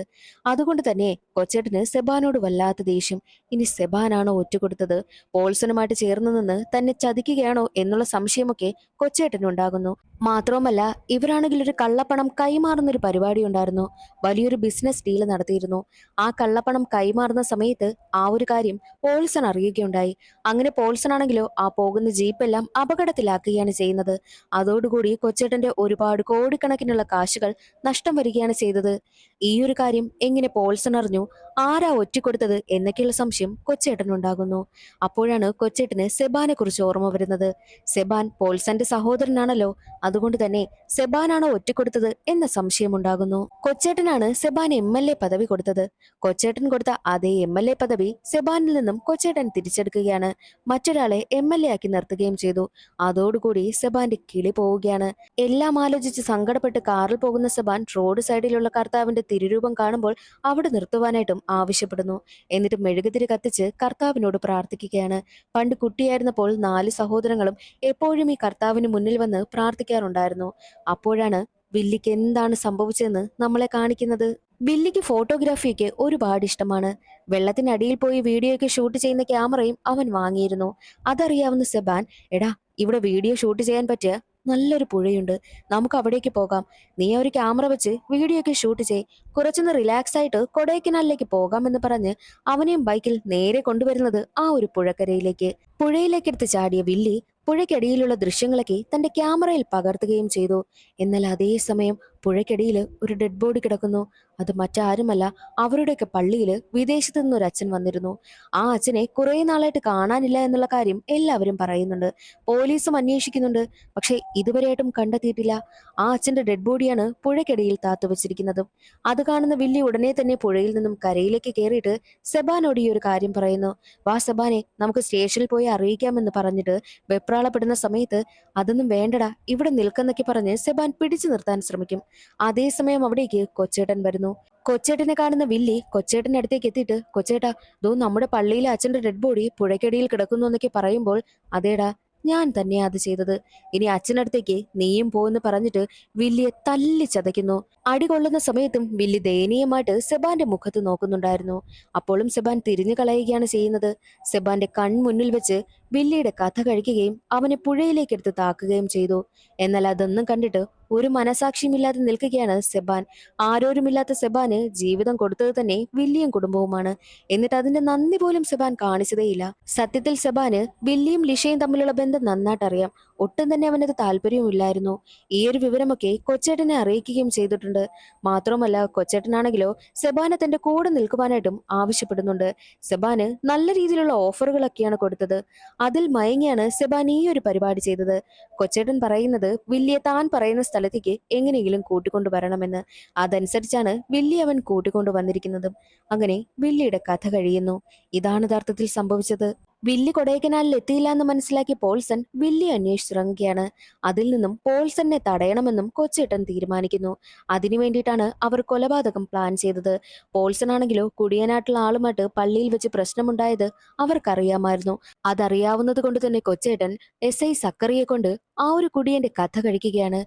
അതുകൊണ്ട് തന്നെ കൊച്ചേട്ടന് സെബാനോട് വല്ലാത്ത ദേഷ്യം. ഇനി സെബാനാണോ ഒറ്റുകൊടുത്തത്? പോൾസണുമായിട്ട് ചേർന്ന് നിന്ന് തന്നെ ചതിക്കുകയാണോ എന്നുള്ള സംശയമൊക്കെ കൊച്ചേട്ടനുണ്ടാകുന്നു. മാത്രവുമല്ല, ഇവരാണെങ്കിൽ ഒരു കള്ളപ്പണം കൈമാറുന്ന ഒരു പരിപാടി ഉണ്ടായിരുന്നു. വലിയൊരു ബിസിനസ് ഡീല് നടത്തിയിരുന്നു. ആ കള്ളപ്പണം കൈമാറുന്ന സമയത്ത് ആ ഒരു കാര്യം പോൾസൺ അറിയുകയുണ്ടായി. അങ്ങനെ പോൾസൺ ആണെങ്കിലോ ആ പോകുന്ന ജീപ്പെല്ലാം അപകടത്തിലാക്കുകയാണ് ചെയ്യുന്നത്. അതോടുകൂടി കൊച്ചേട്ടന്റെ ഒരുപാട് കോടിക്കണക്കിനുള്ള കാശുകൾ നഷ്ടം വരികയാണ് ചെയ്തത്. ഈ ഒരു കാര്യം എങ്ങനെ പോൾസൺ അറിഞ്ഞു? ആരാ ഒറ്റിക്കൊടുത്തത് എന്നൊക്കെയുള്ള സംശയം കൊച്ചേട്ടനുണ്ടാകുന്നു. അപ്പോഴാണ് കൊച്ചേട്ടന് സെബാനെ കുറിച്ച് ഓർമ്മ വരുന്നത്. സെബാൻ പോൾസന്റെ സഹോദരനാണല്ലോ. അതുകൊണ്ട് തന്നെ സെബാനാണോ ഒറ്റിക്കൊടുത്തത് എന്ന സംശയമുണ്ടാകുന്നു. കൊച്ചേട്ടനാണ് സെബാൻ MLA പദവി കൊടുത്തത്. കൊച്ചേട്ടൻ കൊടുത്ത അതേ MLA പദവി സെബാനിൽ നിന്നും കൊച്ചേട്ടൻ തിരിച്ചെടുക്കുകയാണ്. മറ്റൊരാളെ MLA ആക്കി നിർത്തുകയും ചെയ്തു. അതോടുകൂടി സെബാന്റെ കിളി പോവുകയാണ്. എല്ലാം ആലോചിച്ച് സങ്കടപ്പെട്ട് കാറിൽ പോകുന്ന സെബാൻ റോഡ് സൈഡിലുള്ള കർത്താവിന്റെ തിരുരൂപം കാണുമ്പോൾ അവിടെ നിർത്തുവാനായിട്ടും ആവശ്യപ്പെടുന്നു. എന്നിട്ട് മെഴുകുതിരി കത്തിച്ച് കർത്താവിനോട് പ്രാർത്ഥിക്കുകയാണ്. പണ്ട് കുട്ടിയായിരുന്നപ്പോൾ 4 സഹോദരങ്ങളും എപ്പോഴും ഈ കർത്താവിന് മുന്നിൽ വന്ന് പ്രാർത്ഥിക്കാറുണ്ടായിരുന്നു. അപ്പോഴാണ് വില്ലിക്ക് എന്താണ് സംഭവിച്ചതെന്ന് നമ്മളെ കാണിക്കുന്നത്. ബില്ലിക്ക് ഫോട്ടോഗ്രാഫിയൊക്കെ ഒരുപാട് ഇഷ്ടമാണ്. വെള്ളത്തിനടിയിൽ പോയി വീഡിയോയൊക്കെ ഷൂട്ട് ചെയ്യുന്ന ക്യാമറയും അവൻ വാങ്ങിയിരുന്നു. അതറിയാവുന്ന സെബാൻ, എടാ, ഇവിടെ വീഡിയോ ഷൂട്ട് ചെയ്യാൻ പറ്റിയ നല്ലൊരു പുഴയുണ്ട്, നമുക്ക് അവിടേക്ക് പോകാം. നീ ഒരു ക്യാമറ വെച്ച് വീഡിയോ ഒക്കെ ഷൂട്ട് ചെയ്, കുറച്ചൊന്ന് റിലാക്സ് ആയിട്ട് കൊടൈക്കനാലിലേക്ക് പോകാമെന്ന് പറഞ്ഞ് അവനെയും ബൈക്കിൽ നേരെ കൊണ്ടുവരുന്നത് ആ ഒരു പുഴക്കരയിലേക്ക്. പുഴയിലേക്കെടുത്ത് ചാടിയ വില്ലി പുഴയ്ക്കടിയിലുള്ള ദൃശ്യങ്ങളൊക്കെ തന്റെ ക്യാമറയിൽ പകർത്തുകയും ചെയ്തു. എന്നാൽ അതേ സമയം പുഴയ്ക്കടിയിൽ ഒരു ഡെഡ് ബോഡി കിടക്കുന്നു. അത് മറ്റാരുമല്ല, അവരുടെയൊക്കെ പള്ളിയിൽ വിദേശത്ത് നിന്നൊരു അച്ഛൻ വന്നിരുന്നു. ആ അച്ഛനെ കുറെ നാളായിട്ട് കാണാനില്ല എന്നുള്ള കാര്യം എല്ലാവരും പറയുന്നുണ്ട്. പോലീസും അന്വേഷിക്കുന്നുണ്ട്. പക്ഷെ ഇതുവരെയായിട്ടും കണ്ടെത്തിയിട്ടില്ല. ആ അച്ഛന്റെ ഡെഡ് ബോഡിയാണ് പുഴയ്ക്കടിയിൽ താത്തുവച്ചിരിക്കുന്നത്. അത് കാണുന്ന വില്ലി ഉടനെ തന്നെ പുഴയിൽ നിന്നും കരയിലേക്ക് കയറിയിട്ട് സെബാനോട് ഈ ഒരു കാര്യം പറയുന്നു. വാ സെബാനെ, നമുക്ക് സ്റ്റേഷനിൽ പോയി അറിയിക്കാമെന്ന് പറഞ്ഞിട്ട് വെപ്രാളപ്പെടുന്ന സമയത്ത്, അതൊന്നും വേണ്ടടാ, ഇവിടെ നിൽക്കുന്നൊക്കെ പറഞ്ഞ് സെബാൻ പിടിച്ചു നിർത്താൻ ശ്രമിക്കും. അതേസമയം അവിടേക്ക് കൊച്ചേട്ടൻ വരുന്നു. കൊച്ചേട്ടനെ കാണുന്ന വില്ലി കൊച്ചേട്ടന്റെ അടുത്തേക്ക് എത്തിയിട്ട്, കൊച്ചേട്ടാ, ദോ നമ്മുടെ പള്ളിയിലെ അച്ഛന്റെ ഡെഡ് ബോഡി പുഴയ്ക്കടിയിൽ കിടക്കുന്നു എന്നൊക്കെ പറയുമ്പോൾ, അതേടാ, ഞാൻ തന്നെയാ അത് ചെയ്തത്. ഇനി അച്ഛനടുത്തേക്ക് നീയും പോന്ന് പറഞ്ഞിട്ട് വില്ലിയെ തല്ലി ചതയ്ക്കുന്നു. അടി കൊള്ളുന്ന സമയത്തും വില്ലി ദയനീയമായിട്ട് സെബാന്റെ മുഖത്ത് നോക്കുന്നുണ്ടായിരുന്നു. അപ്പോഴും സെബാൻ തിരിഞ്ഞു കളയുകയാണ് ചെയ്യുന്നത്. സെബാന്റെ കൺമുന്നിൽ വെച്ച് വില്ലിയുടെ കഥ കഴിക്കുകയും അവനെ പുഴയിലേക്ക് എടുത്ത് താക്കുകയും ചെയ്തു. എന്നാൽ അതൊന്നും കണ്ടിട്ട് ഒരു മനസാക്ഷിയുമില്ലാതെ നിൽക്കുകയാണ് സെബാൻ. ആരോരുമില്ലാത്ത സെബാന് ജീവിതം കൊടുത്തത് തന്നെ വില്ലിയും കുടുംബവുമാണ്. എന്നിട്ട് അതിന്റെ നന്ദി പോലും സെബാൻ കാണിച്ചതേയില്ല. സത്യത്തിൽ സെബാന് വില്ലിയും ലിഷയും തമ്മിലുള്ള ബന്ധം നന്നായിട്ടറിയാം. ഒട്ടും തന്നെ അവനത് താല്പര്യവുമില്ലായിരുന്നു. ഈ ഒരു വിവരമൊക്കെ കൊച്ചേട്ടനെ അറിയിക്കുകയും ചെയ്തിട്ടുണ്ട്. മാത്രമല്ല, കൊച്ചേട്ടനാണെങ്കിലോ സെബാനെ തന്റെ കൂടെ നിൽക്കുവാനായിട്ടും ആവശ്യപ്പെടുന്നുണ്ട്. സെബാന് നല്ല രീതിയിലുള്ള ഓഫറുകളൊക്കെയാണ് കൊടുത്തത്. അതിൽ മയങ്ങിയാണ് സെബാൻ ഈ ഒരു പരിപാടി ചെയ്തത്. കൊച്ചേട്ടൻ പറയുന്നത് വില്ലിയെ താൻ പറയുന്ന സ്ഥലത്തേക്ക് എങ്ങനെയെങ്കിലും കൂട്ടിക്കൊണ്ടുവരണമെന്ന്. അതനുസരിച്ചാണ് വില്ലി അവൻ കൂട്ടിക്കൊണ്ടു വന്നിരിക്കുന്നതും. അങ്ങനെ വില്ലിയുടെ കഥ കഴിയുന്നു. ഇതാണ് യഥാർത്ഥത്തിൽ സംഭവിച്ചത്. വില്ലി കൊടൈക്കനാലിൽ എത്തിയില്ല എന്ന് മനസ്സിലാക്കിയ പോൾസൺ വില്ലി അന്വേഷിച്ചിറങ്ങുകയാണ്. അതിൽ നിന്നും പോൾസണിനെ തടയണമെന്നും കൊച്ചേട്ടൻ തീരുമാനിക്കുന്നു. അതിനു വേണ്ടിയിട്ടാണ് അവർ കൊലപാതകം പ്ലാൻ ചെയ്തത്. പോൾസൺ ആണെങ്കിലോ കുടിയനായിട്ടുള്ള ആളുമായിട്ട് പള്ളിയിൽ വെച്ച് പ്രശ്നമുണ്ടായത് അവർക്കറിയാമായിരുന്നു. അതറിയാവുന്നത് കൊണ്ട് തന്നെ കൊച്ചേട്ടൻ SI സക്കറിയെ കൊണ്ട് ആ ഒരു കുടിയന്റെ കഥ കഴിക്കുകയാണ്.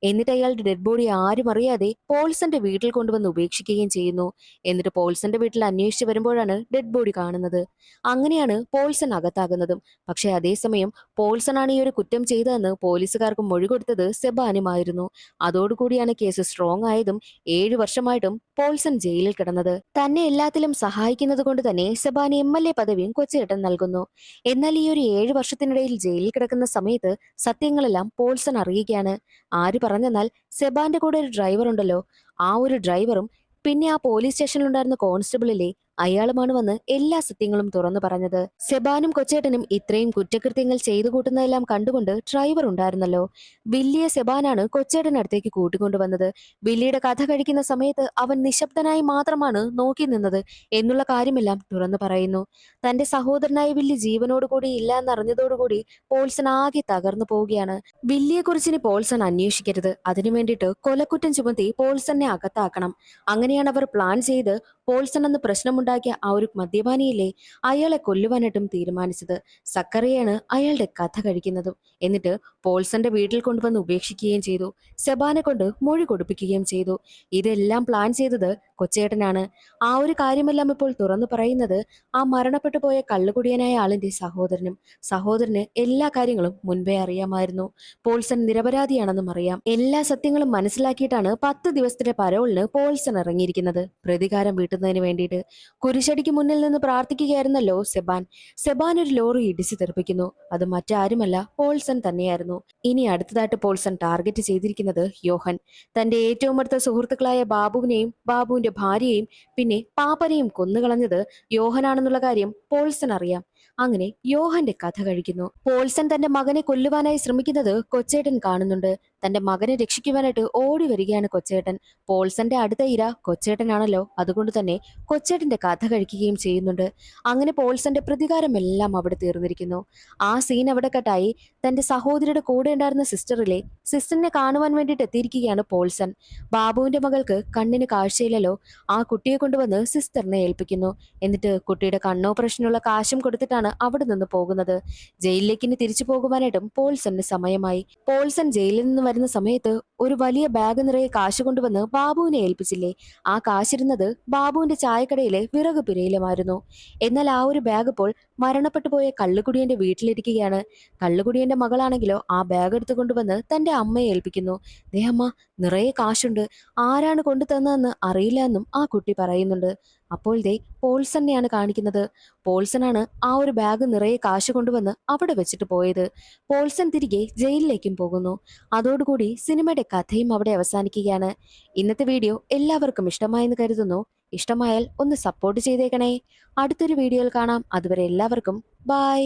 എന്നിട്ട് അയാളുടെ ഡെഡ് ബോഡി ആരും അറിയാതെ പോൾസന്റെ വീട്ടിൽ കൊണ്ടുവന്ന് ഉപേക്ഷിക്കുകയും ചെയ്യുന്നു. എന്നിട്ട് പോൾസന്റെ വീട്ടിൽ അന്വേഷിച്ച് വരുമ്പോഴാണ് ഡെഡ് ബോഡി കാണുന്നത്. അങ്ങനെയാണ് പോൾസൺ അകത്താകുന്നതും. പക്ഷെ അതേസമയം പോൾസൺ ആണ് ഈ ഒരു കുറ്റം ചെയ്തതെന്ന് പോലീസുകാർക്ക് മൊഴി കൊടുത്തത് സെബാനുമായിരുന്നു. അതോടുകൂടിയാണ് കേസ് സ്ട്രോങ് ആയതും 7 വർഷമായിട്ടും പോൾസൺ ജയിലിൽ കിടന്നത്. തന്നെ എല്ലാത്തിലും സഹായിക്കുന്നത് കൊണ്ട് തന്നെ സെബാന് MLA പദവിയും കൊച്ചേട്ടൻ നൽകുന്നു. എന്നാൽ ഈ ഒരു 7 വർഷത്തിനിടയിൽ ജയിലിൽ കിടക്കുന്ന സമയത്ത് സത്യങ്ങളെല്ലാം പോൾസൺ അറിയുകയാണ്. ആര് പറഞ്ഞെന്നാൽ സെബാന്റെ കൂടെ ഒരു ഡ്രൈവർ ഉണ്ടല്ലോ, ആ ഒരു ഡ്രൈവറും പിന്നെ ആ പോലീസ് സ്റ്റേഷനിലുണ്ടായിരുന്ന കോൺസ്റ്റബിളിലെ അയാളുമാണ് വന്ന് എല്ലാ സത്യങ്ങളും തുറന്നു പറഞ്ഞത്. സെബാനും കൊച്ചേട്ടനും ഇത്രയും കുറ്റകൃത്യങ്ങൾ ചെയ്തു കൂട്ടുന്നതെല്ലാം കണ്ടുകൊണ്ട് ഡ്രൈവർ ഉണ്ടായിരുന്നല്ലോ. വില്ലിയെ സെബാനാണ് കൊച്ചേട്ടനടുത്തേക്ക് കൂട്ടിക്കൊണ്ടുവന്നത്. വില്ലിയുടെ കഥ കഴിക്കുന്ന സമയത്ത് അവൻ നിശബ്ദനായി മാത്രമാണ് നോക്കി നിന്നത് എന്നുള്ള കാര്യമെല്ലാം തുറന്നു പറയുന്നു. തന്റെ സഹോദരനായ വില്ലി ജീവനോടുകൂടി ഇല്ല എന്നറിഞ്ഞതോടുകൂടി പോൾസൺ ആകെ തകർന്നു പോവുകയാണ്. വില്ലിയെക്കുറിച്ച് ഇനി പോൾസൺ അന്വേഷിക്കരുത്, അതിനു വേണ്ടിയിട്ട് കൊലക്കുറ്റം ചുമത്തി പോൾസണിനെ അകത്താക്കണം. അങ്ങനെയാണ് അവർ പ്ലാൻ ചെയ്ത് പോൾസൺ അന്ന് പ്രശ്നമുണ്ടാക്കിയ ആ ഒരു മദ്യപാനിയില്ലേ, അയാളെ കൊല്ലുവാനായിട്ടും തീരുമാനിച്ചത്. സക്കറിയാണ് അയാളുടെ കഥ കഴിക്കുന്നതും. എന്നിട്ട് പോൾസന്റെ വീട്ടിൽ കൊണ്ടുവന്ന് ഉപേക്ഷിക്കുകയും ചെയ്തു. സെബാനെ കൊണ്ട് മൊഴി കൊടുപ്പിക്കുകയും ചെയ്തു. ഇതെല്ലാം പ്ലാൻ ചെയ്തത് കൊച്ചേട്ടനാണ്. ആ ഒരു കാര്യമെല്ലാം ഇപ്പോൾ തുറന്നു പറയുന്നത് ആ മരണപ്പെട്ടു പോയ കള്ളുകുടിയനായ ആളിന്റെ സഹോദരന് എല്ലാ കാര്യങ്ങളും മുൻപേ അറിയാമായിരുന്നു. പോൾസൺ നിരപരാധിയാണെന്നും അറിയാം. എല്ലാ സത്യങ്ങളും മനസ്സിലാക്കിയിട്ടാണ് 10 ദിവസത്തെ പരോളിന് പോൾസൺ ഇറങ്ങിയിരിക്കുന്നത്, പ്രതികാരം വീട്ടുന്നതിന് വേണ്ടിയിട്ട്. കുരിശടിക്ക് മുന്നിൽ നിന്ന് പ്രാർത്ഥിക്കുകയായിരുന്നല്ലോ സെബാൻ ഒരു ലോറി ഇടിച്ചു തെറിപ്പിക്കുന്നു. അത് മറ്റാരുമല്ല, പോൾസൺ തന്നെയായിരുന്നു. ഇനി അടുത്തതായിട്ട് പോൾസൺ ടാർഗറ്റ് ചെയ്തിരിക്കുന്നത് യോഹൻ. തന്റെ ഏറ്റവും അടുത്ത സുഹൃത്തുക്കളായ ബാബുവിനെയും ബാബുവിന്റെ ഭാര്യയെയും പിന്നെ പാപ്പനെയും കൊന്നുകളഞ്ഞത് യോഹനാണെന്നുള്ള കാര്യം പോൾസൺ അറിയാം. അങ്ങനെ യോഹന്റെ കഥ കഴിക്കുന്നു. പോൾസൺ തന്റെ മകനെ കൊല്ലുവാനായി ശ്രമിക്കുന്നത് കൊച്ചേട്ടൻ കാണുന്നുണ്ട്. തന്റെ മകനെ രക്ഷിക്കുവാനായിട്ട് ഓടി വരികയാണ് കൊച്ചേട്ടൻ. പോൾസന്റെ അടുത്ത ഇര കൊച്ചേട്ടനാണല്ലോ, അതുകൊണ്ട് തന്നെ കൊച്ചേട്ടന്റെ കഥ കഴിക്കുകയും ചെയ്യുന്നുണ്ട്. അങ്ങനെ പോൾസന്റെ പ്രതികാരമെല്ലാം അവിടെ തീർന്നിരിക്കുന്നു. ആ സീൻ അവിടെ കട്ടായി. തന്റെ സഹോദരിയുടെ കൂടെ ഉണ്ടായിരുന്ന സിസ്റ്ററിനെ കാണുവാൻ വേണ്ടിയിട്ട് എത്തിയിരിക്കുകയാണ് പോൾസൺ. ബാബുവിന്റെ മകൾക്ക് കണ്ണിന് കാഴ്ചയില്ലല്ലോ, ആ കുട്ടിയെ കൊണ്ടുവന്ന് സിസ്റ്ററിനെ ഏൽപ്പിക്കുന്നു. എന്നിട്ട് കുട്ടിയുടെ കണ്ണോപ്പറേഷനുള്ള കാശും കൊടുത്തിട്ടാണ് അവിടെ നിന്ന് പോകുന്നത്. ജയിലിലേക്ക് ഇനി തിരിച്ചു പോകുവാനായിട്ടും പോൾസന് സമയമായി. പോൾസൺ ജയിലിൽ നിന്ന് വരുന്ന സമയത്ത് ഒരു വലിയ ബാഗ് നിറയെ കാശ് കൊണ്ടുവന്ന് ബാബുവിനെ ഏൽപ്പിച്ചില്ലേ, ആ കാശിരുന്നത് ബാബുവിന്റെ ചായക്കടയിലെ വിറക് പിരയിലുമായിരുന്നു. എന്നാൽ ആ ഒരു ബാഗ് ഇപ്പോൾ മരണപ്പെട്ടു പോയ കള്ളുകുടിയന്റെ വീട്ടിലിരിക്കുകയാണ്. കള്ളുകുടിയന്റെ മകളാണെങ്കിലോ ആ ബാഗ് എടുത്തു കൊണ്ടുവന്ന് തന്റെ അമ്മയെ ഏൽപ്പിക്കുന്നു. ദേ അമ്മ, നിറയെ കാശുണ്ട്, ആരാണ് കൊണ്ടു തന്നതെന്ന് അറിയില്ല എന്നും ആ കുട്ടി പറയുന്നുണ്ട്. അപ്പോൾ ദേ പോൾസണെയാണ് കാണിക്കുന്നത്. പോൾസണാണ് ആ ഒരു ബാഗ് നിറയെ കാശ് കൊണ്ടുവന്ന് അവിടെ വെച്ചിട്ട് പോയത്. പോൾസൺ തിരികെ ജയിലിലേക്കും പോകുന്നു. അതോടുകൂടി സിനിമയുടെ കഥയും അവിടെ അവസാനിക്കുകയാണ്. ഇന്നത്തെ വീഡിയോ എല്ലാവർക്കും ഇഷ്ടമായെന്ന് കരുതുന്നു. ഇഷ്ടമായാൽ ഒന്ന് സപ്പോർട്ട് ചെയ്തേക്കണേ. അടുത്തൊരു വീഡിയോയിൽ കാണാം. അതുവരെ എല്ലാവർക്കും ബൈ.